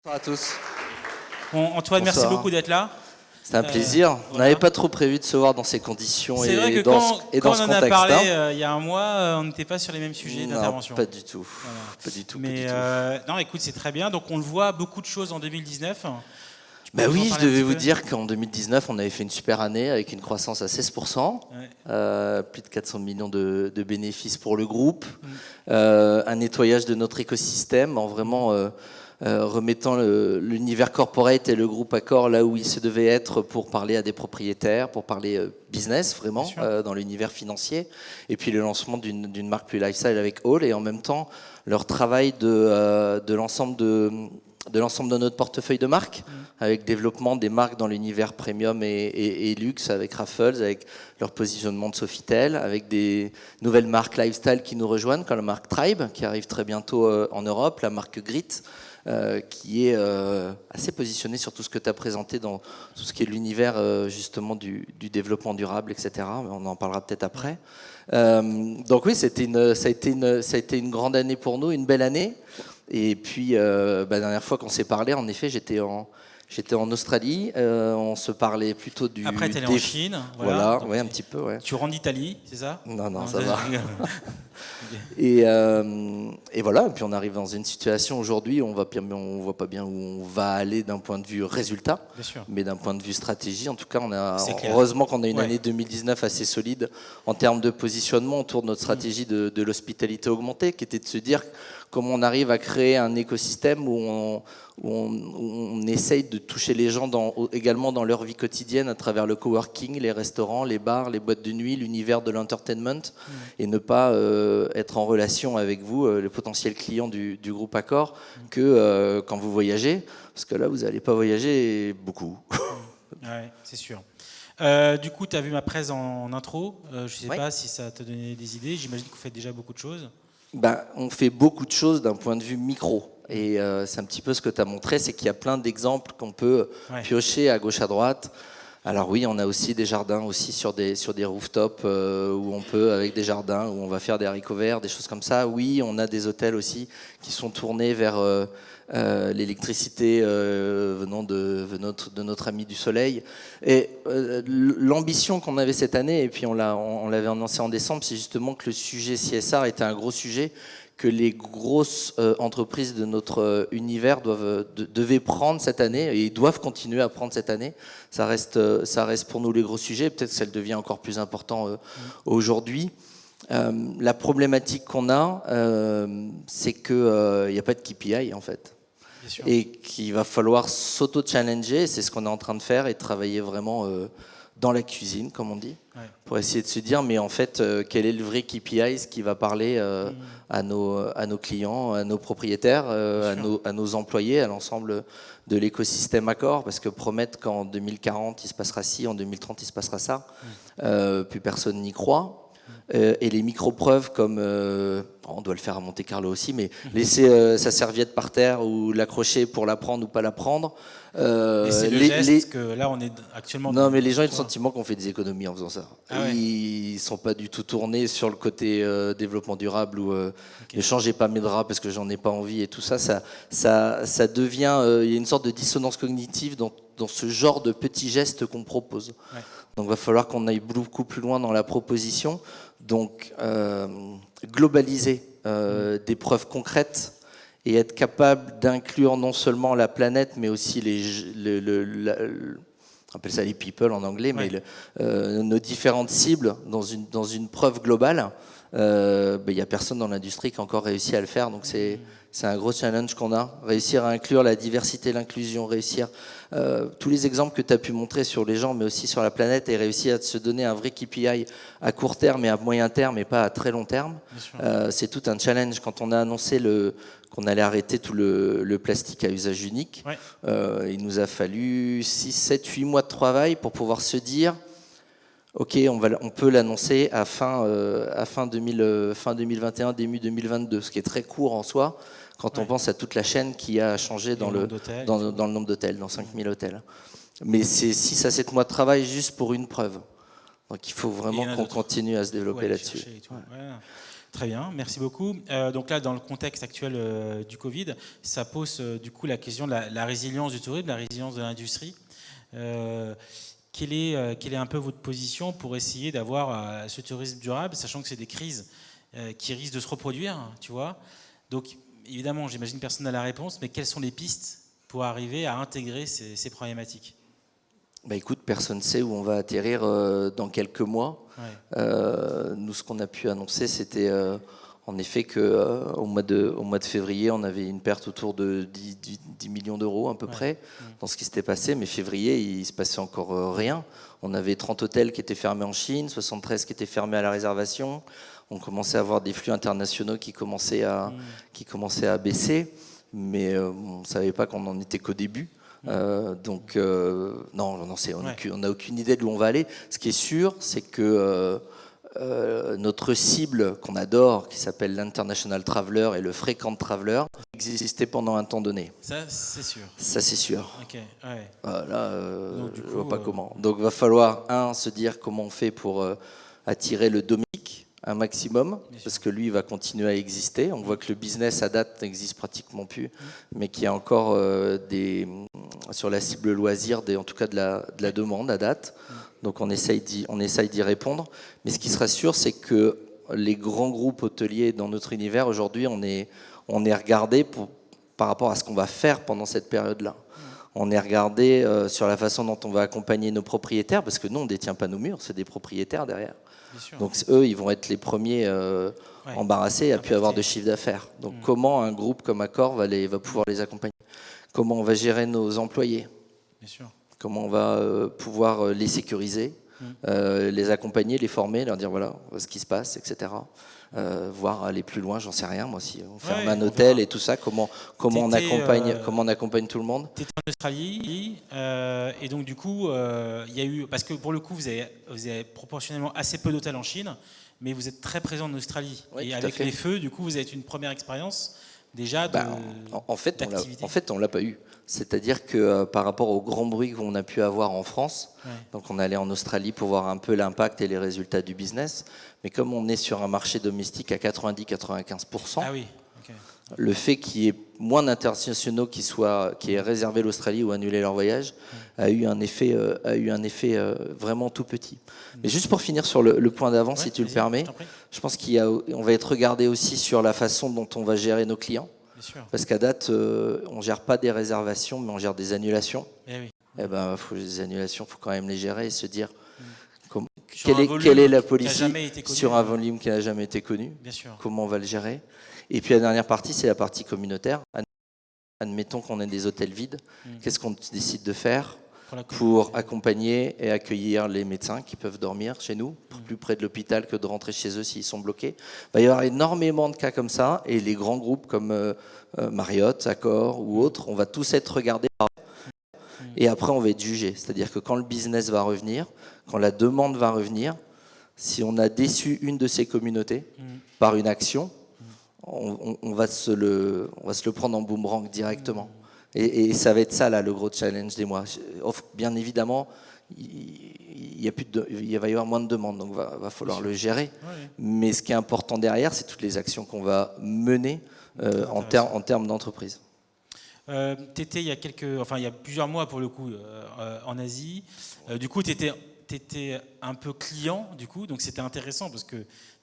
Bonsoir à tous. Bon, Antoine, Bonsoir. merci beaucoup d'être là. C'est un plaisir. On voilà. n'avait pas trop prévu de se voir dans ces conditions C'est vrai que dans ce quand on en a contexte. parlé il y a un mois, on n'était pas sur les mêmes sujets d'intervention. Pas du tout. Voilà. Pas du tout. Mais non, écoute, c'est très bien. Donc on le voit, beaucoup de choses en 2019. Bah oui, je devais vous dire qu'en 2019, on avait fait une super année avec une croissance à 16%, plus de 400 millions de bénéfices pour le groupe, un nettoyage de notre écosystème en vraiment remettant l'univers corporate et le groupe Accor là où il se devait être pour parler à des propriétaires, pour parler business vraiment dans l'univers financier, et puis le lancement d'une marque plus lifestyle avec All, et en même temps leur travail de l'ensemble de notre portefeuille de marques, avec développement des marques dans l'univers premium et luxe, avec Raffles, avec leur positionnement de Sofitel, avec des nouvelles marques lifestyle qui nous rejoignent, comme la marque Tribe, qui arrive très bientôt en Europe, la marque Grit, qui est assez positionnée sur tout ce que tu as présenté dans tout ce qui est l'univers justement du développement durable, etc. On en parlera peut-être après. Donc oui, ça a été une grande année pour nous, une belle année. Et puis, la dernière fois qu'on s'est parlé, en effet, j'étais en Australie. On se parlait plutôt du... Après, tu es allé en Chine. Voilà, ouais, un petit peu, ouais. Tu rentres d'Italie, c'est ça? Non, ça va. Et voilà, et puis on arrive dans une situation aujourd'hui où on voit pas bien où on va aller d'un point de vue résultat, mais d'un point de vue stratégie, en tout cas, heureusement qu'on a une année 2019 assez solide en termes de positionnement autour de notre stratégie de l'hospitalité augmentée, qui était de se dire comment on arrive à créer un écosystème où on essaye de toucher les gens également dans leur vie quotidienne à travers le coworking, les restaurants, les bars, les boîtes de nuit, l'univers de l'entertainment, et ne pas être en relation avec vous, les potentiels clients du groupe Accor, que quand vous voyagez, parce que là, vous n'allez pas voyager beaucoup. Ouais, c'est sûr. Du coup, tu as vu ma presse en intro. Je ne sais pas si ça t'a donné des idées. J'imagine que vous faites déjà beaucoup de choses. On fait beaucoup de choses d'un point de vue micro. Et c'est un petit peu ce que tu as montré, c'est qu'il y a plein d'exemples qu'on peut piocher à gauche, à droite. Alors oui, on a aussi des jardins aussi sur des rooftops où on peut, avec des jardins, où on va faire des haricots verts, des choses comme ça. Oui, on a des hôtels aussi qui sont tournés vers l'électricité venant de notre ami du soleil. Et l'ambition qu'on avait cette année, et puis on l'avait annoncé en décembre, c'est justement que le sujet CSR était un gros sujet que les grosses entreprises de notre univers devaient prendre cette année, et doivent continuer à prendre cette année. Ça reste pour nous les gros sujets. Peut-être que ça le devient encore plus important aujourd'hui. La problématique qu'on a, c'est qu'il n'y a pas de KPI en fait. Et qu'il va falloir s'auto-challenger. C'est ce qu'on est en train de faire, et de travailler vraiment dans la cuisine, comme on dit, pour essayer de se dire, mais en fait, quel est le vrai KPI, ce qui va parler à nos clients, à nos propriétaires, à nos employés, à l'ensemble de l'écosystème Accor, parce que promettre qu'en 2040, il se passera ci, en 2030, il se passera ça, plus personne n'y croit. Et les micro-preuves comme, on doit le faire à Monte Carlo aussi, mais laisser sa serviette par terre ou l'accrocher pour la prendre ou pas la prendre. C'est le geste que là on est actuellement... Non, mais les gens ont le sentiment qu'on fait des économies en faisant ça. Ils sont pas du tout tournés sur le côté développement durable ou ne changez pas mes draps parce que j'en ai pas envie et tout ça. Ça devient... Il y a une sorte de dissonance cognitive dans ce genre de petits gestes qu'on propose. Donc il va falloir qu'on aille beaucoup plus loin dans la proposition. Donc globaliser des preuves concrètes et être capable d'inclure non seulement la planète, mais aussi on appelle ça les people en anglais, mais nos différentes cibles dans une preuve globale. Il n'y a personne dans l'industrie qui a encore réussi à le faire, donc c'est un gros challenge qu'on a. Réussir à inclure la diversité, l'inclusion, réussir tous les exemples que tu as pu montrer sur les gens, mais aussi sur la planète, et réussir à se donner un vrai KPI à court terme et à moyen terme, et pas à très long terme. C'est tout un challenge. Quand on a annoncé qu'on allait arrêter tout le plastique à usage unique, il nous a fallu 6, 7, 8 mois de travail pour pouvoir se dire ok, on peut l'annoncer à fin 2021, début 2022, ce qui est très court en soi, quand on pense à toute la chaîne qui a changé dans le nombre d'hôtels, dans 5000 hôtels. Mais c'est 6 à 7 mois de travail juste pour une preuve. Donc il faut vraiment qu'on continue à se développer là-dessus. Très bien, merci beaucoup. Donc là, dans le contexte actuel du Covid, ça pose du coup la question de la résilience du tourisme, la résilience de l'industrie. Quelle est un peu votre position pour essayer d'avoir ce tourisme durable, sachant que c'est des crises qui risquent de se reproduire, tu vois? Donc évidemment, j'imagine que personne n'a la réponse, mais quelles sont les pistes pour arriver à intégrer ces problématiques? Bah écoute, personne ne sait où on va atterrir dans quelques mois. Ouais. Nous, ce qu'on a pu annoncer, c'était en effet qu'au mois de février, on avait une perte autour de 10 millions d'euros à peu près dans ce qui s'était passé. Mais février, il se passait encore rien. On avait 30 hôtels qui étaient fermés en Chine, 73 qui étaient fermés à la réservation. On commençait à avoir des flux internationaux qui commençaient à baisser. Mais on ne savait pas qu'on n'en était qu'au début. Non, on n'a aucune idée de où on va aller. Ce qui est sûr, c'est que notre cible qu'on adore, qui s'appelle l'international traveler et le frequent traveler, existait pendant un temps donné. Ça, c'est sûr. Ça, c'est sûr. Ok, ouais. Là, je ne vois pas comment. Donc, il va falloir, se dire comment on fait pour attirer le domestique un maximum, parce que lui, il va continuer à exister. On voit que le business à date n'existe pratiquement plus, mais qu'il y a encore sur la cible loisir, en tout cas de la demande à date. Donc on essaye d'y répondre. Mais ce qui sera sûr, c'est que les grands groupes hôteliers dans notre univers, aujourd'hui, on est regardé par rapport à ce qu'on va faire pendant cette période-là. On est regardé sur la façon dont on va accompagner nos propriétaires, parce que nous, on ne détient pas nos murs, c'est des propriétaires derrière. Donc eux, ils vont être les premiers embarrassés à pu avoir de chiffre d'affaires. Donc comment un groupe comme Accor va pouvoir les accompagner? Comment on va gérer nos employés? Bien sûr. Comment on va pouvoir les sécuriser, les accompagner, les former, leur dire voilà ce qui se passe, etc. Voire aller plus loin, j'en sais rien moi, si on ferme un hôtel et tout ça, comment on accompagne tout le monde. Tu étais en Australie et donc du coup il y a eu, parce que pour le coup vous avez proportionnellement assez peu d'hôtels en Chine, mais vous êtes très présent en Australie, et avec les feux du coup vous avez une première expérience déjà d'activité. En fait on l'a pas eu. C'est-à-dire que par rapport au grand bruit qu'on a pu avoir en France, donc on allait en Australie pour voir un peu l'impact et les résultats du business, mais comme on est sur un marché domestique à 90-95%, le fait qu'il y ait moins d'internationaux qui aient réservé l'Australie ou annulé leur voyage a eu un effet vraiment tout petit. Mais juste pour finir sur le point d'avant, si tu le permets, je pense qu'on va être regardé aussi sur la façon dont on va gérer nos clients. Parce qu'à date, on ne gère pas des réservations, mais on gère des annulations. Les annulations, il faut quand même les gérer et se dire quelle est la policy sur un volume qui n'a jamais été connu, comment on va le gérer. Et puis la dernière partie, c'est la partie communautaire. Admettons qu'on ait des hôtels vides, qu'est-ce qu'on décide de faire pour accompagner et accueillir les médecins qui peuvent dormir chez nous, plus près de l'hôpital que de rentrer chez eux s'ils sont bloqués. Il va y avoir énormément de cas comme ça, et les grands groupes comme Marriott, Accor ou autres, on va tous être regardés et après on va être jugés. C'est-à-dire que quand le business va revenir, quand la demande va revenir, si on a déçu une de ces communautés par une action, on va se le prendre en boomerang directement. Et ça va être ça, là, le gros challenge des mois. Bien évidemment, il va y avoir moins de demandes, donc il va falloir le gérer. Mais ce qui est important derrière, c'est toutes les actions qu'on va mener en termes d'entreprise. Tu étais il y a plusieurs mois pour le coup en Asie. Du coup, tu étais un peu client, du coup, donc c'était intéressant parce que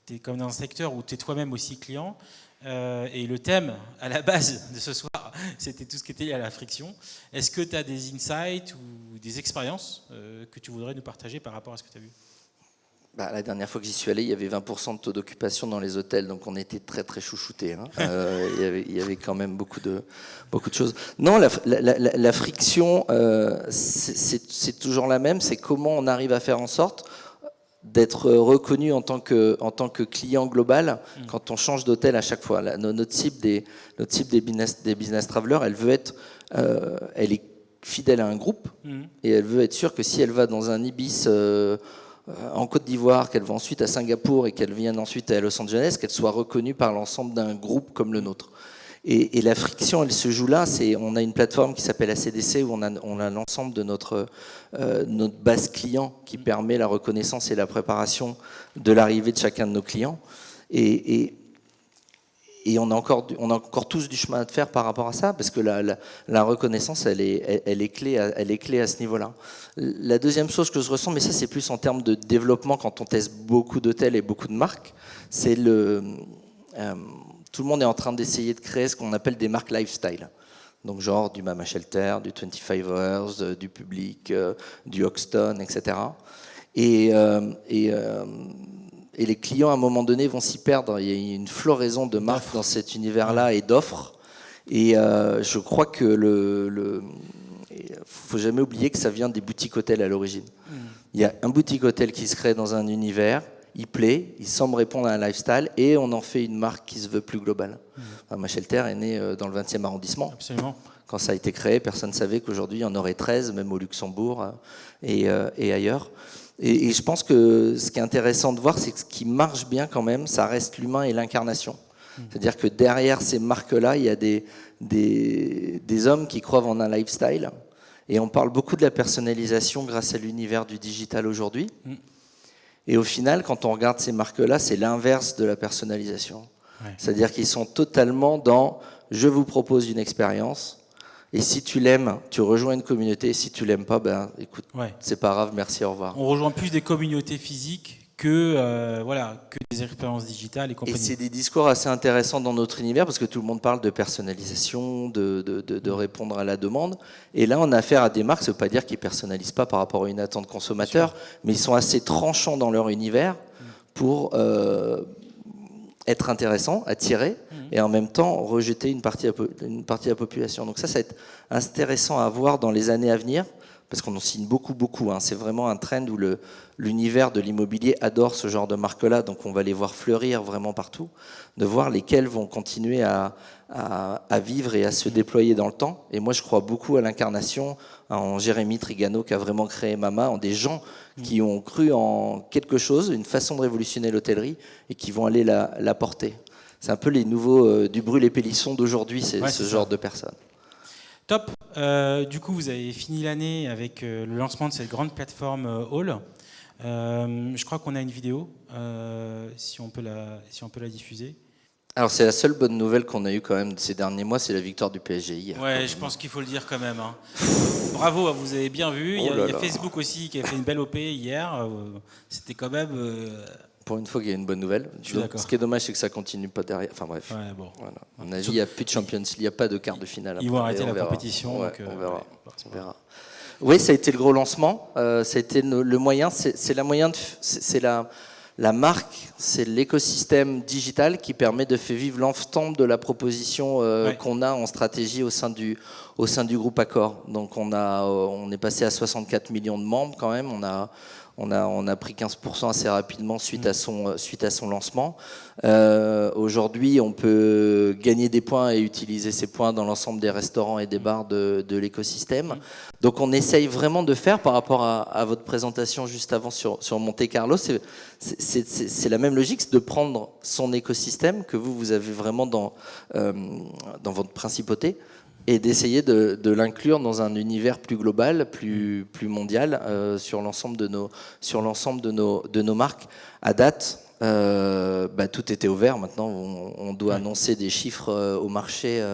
tu es comme dans un secteur où tu es toi-même aussi client. Et le thème à la base de ce soir, c'était tout ce qui était lié à la friction. Est-ce que tu as des insights ou des expériences que tu voudrais nous partager par rapport à ce que tu as vu? La dernière fois que j'y suis allé, il y avait 20% de taux d'occupation dans les hôtels, donc on était très très chouchoutés. Hein. Il y avait quand même beaucoup de choses. Non, la friction, c'est toujours la même. C'est comment on arrive à faire en sorte d'être reconnu en tant que client global quand on change d'hôtel à chaque fois. Notre cible des business travelers, elle est fidèle à un groupe et elle veut être sûre que si elle va dans un Ibis en Côte d'Ivoire, qu'elle va ensuite à Singapour et qu'elle vienne ensuite à Los Angeles, qu'elle soit reconnue par l'ensemble d'un groupe comme le nôtre. Et la friction, elle se joue là. On a une plateforme qui s'appelle ACDC où on a l'ensemble de notre base client qui permet la reconnaissance et la préparation de l'arrivée de chacun de nos clients. Et Et on a encore tous du chemin à faire par rapport à ça, parce que la reconnaissance, elle est clé à ce niveau-là. La deuxième chose que je ressens, mais ça c'est plus en termes de développement quand on teste beaucoup d'hôtels et beaucoup de marques, c'est tout le monde est en train d'essayer de créer ce qu'on appelle des marques lifestyle. Donc genre du Mama Shelter, du 25 Hours, du Public, du Hoxton, etc. Et les clients, à un moment donné, vont s'y perdre. Il y a une floraison de marques dans cet univers-là et d'offres. Et je crois que faut jamais oublier que ça vient des boutiques hôtels à l'origine. Il y a un boutique hôtel qui se crée dans un univers, il plaît, il semble répondre à un lifestyle, et on en fait une marque qui se veut plus globale. Mama Shelter est né dans le 20e arrondissement. Absolument. Quand ça a été créé, personne ne savait qu'aujourd'hui, il y en aurait 13, même au Luxembourg et ailleurs. Et je pense que ce qui est intéressant de voir, c'est que ce qui marche bien quand même, ça reste l'humain et l'incarnation. C'est-à-dire que derrière ces marques-là, il y a des hommes qui croient en un lifestyle. Et on parle beaucoup de la personnalisation grâce à l'univers du digital aujourd'hui. Et au final, quand on regarde ces marques-là, c'est l'inverse de la personnalisation. Ouais. C'est-à-dire qu'ils sont totalement dans « je vous propose une expérience ». Et si tu l'aimes, tu rejoins une communauté. Et si tu l'aimes pas, ben écoute, c'est pas grave, merci, au revoir. On rejoint plus des communautés physiques que des expériences digitales et compagnie. Et c'est des discours assez intéressants dans notre univers parce que tout le monde parle de personnalisation, de répondre à la demande. Et là, on a affaire à des marques, ça veut pas dire qu'ils personnalisent pas par rapport à une attente consommateur, mais ils sont assez tranchants dans leur univers pour être intéressants, attirer, et en même temps rejeter une partie de la population. Donc ça va être intéressant à voir dans les années à venir, parce qu'on en signe beaucoup. Hein. C'est vraiment un trend où l'univers de l'immobilier adore ce genre de marque-là, donc on va les voir fleurir vraiment partout, de voir lesquelles vont continuer à vivre et à se déployer dans le temps. Et moi, je crois beaucoup à l'incarnation, en Jérémy Trigano qui a vraiment créé Mama, en des gens qui ont cru en quelque chose, une façon de révolutionner l'hôtellerie, et qui vont aller la porter. C'est un peu les nouveaux du Brûle et Pélisson d'aujourd'hui, c'est ce genre de personnes. Top. Du coup, vous avez fini l'année avec le lancement de cette grande plateforme Hall. Je crois qu'on a une vidéo, si on peut la diffuser. Alors, c'est la seule bonne nouvelle qu'on a eue quand même ces derniers mois, c'est la victoire du PSG hier. Ouais, je pense qu'il faut le dire quand même. Hein. Bravo, vous avez bien vu. Il y a Facebook aussi qui a fait une belle OP hier. C'était quand même... Pour une fois qu'il y a une bonne nouvelle. Ce qui est dommage, c'est que ça continue pas derrière. Enfin bref. Ouais, bon. Voilà. À mon avis, il n'y a plus de Champions League, il n'y a pas de quart de finale. Ils vont arrêter la compétition. Ouais, donc, on verra. Oui, ça a été le gros lancement. Ça a été le moyen. C'est la marque, c'est l'écosystème digital qui permet de faire vivre l'ensemble de la proposition qu'on a en stratégie au sein du groupe Accor. Donc on est passé à 64 millions de membres quand même. On a pris 15% assez rapidement suite à son lancement. Aujourd'hui, on peut gagner des points et utiliser ces points dans l'ensemble des restaurants et des bars de l'écosystème. Donc on essaye vraiment de faire, par rapport à votre présentation juste avant sur Monte Carlo, c'est la même logique, c'est de prendre son écosystème que vous avez vraiment dans votre principauté, et d'essayer de l'inclure dans un univers plus global, plus mondial, sur l'ensemble de nos marques. À date, tout était ouvert. Maintenant, on doit annoncer des chiffres au marché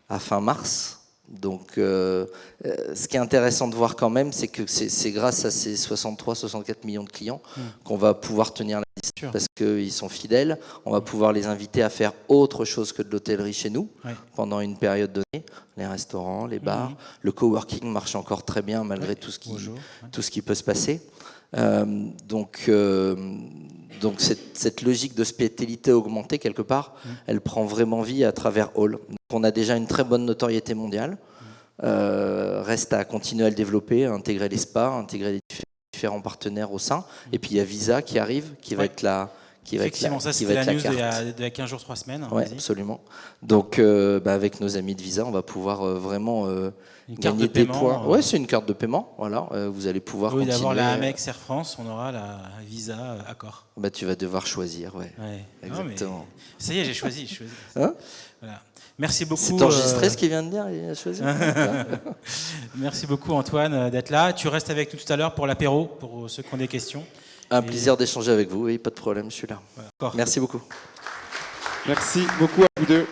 à fin mars. Donc, ce qui est intéressant de voir quand même, c'est que c'est grâce à ces 63-64 millions de clients qu'on va pouvoir tenir la liste, parce qu'ils sont fidèles. On va pouvoir les inviter à faire autre chose que de l'hôtellerie chez nous pendant une période donnée. Les restaurants, les bars, le coworking marche encore très bien malgré tout ce qui peut se passer. Donc cette logique d'hospitalité augmentée quelque part, elle prend vraiment vie à travers Hall. Donc on a déjà une très bonne notoriété mondiale. Reste à continuer à le développer, à intégrer les spas, à intégrer les différents partenaires au sein. Et puis il y a Visa qui arrive, qui va être là. Effectivement, ça c'était la news de la 15 jours, 3 semaines. Oui, absolument. Donc avec nos amis de Visa, on va pouvoir vraiment gagner des points. Oui, c'est une carte de paiement. Voilà, vous allez pouvoir continuer. D'avoir la Amex Air France, on aura la Visa Accor. Tu vas devoir choisir, exactement. Non, ça y est, j'ai choisi. Hein, voilà. Merci beaucoup. C'est enregistré ce qu'il vient de dire, il a choisi. Merci beaucoup Antoine d'être là. Tu restes avec nous tout à l'heure pour l'apéro, pour ceux qui ont des questions. Un plaisir d'échanger avec vous, oui, pas de problème, je suis là. Voilà. Merci beaucoup. Merci beaucoup. vous deux.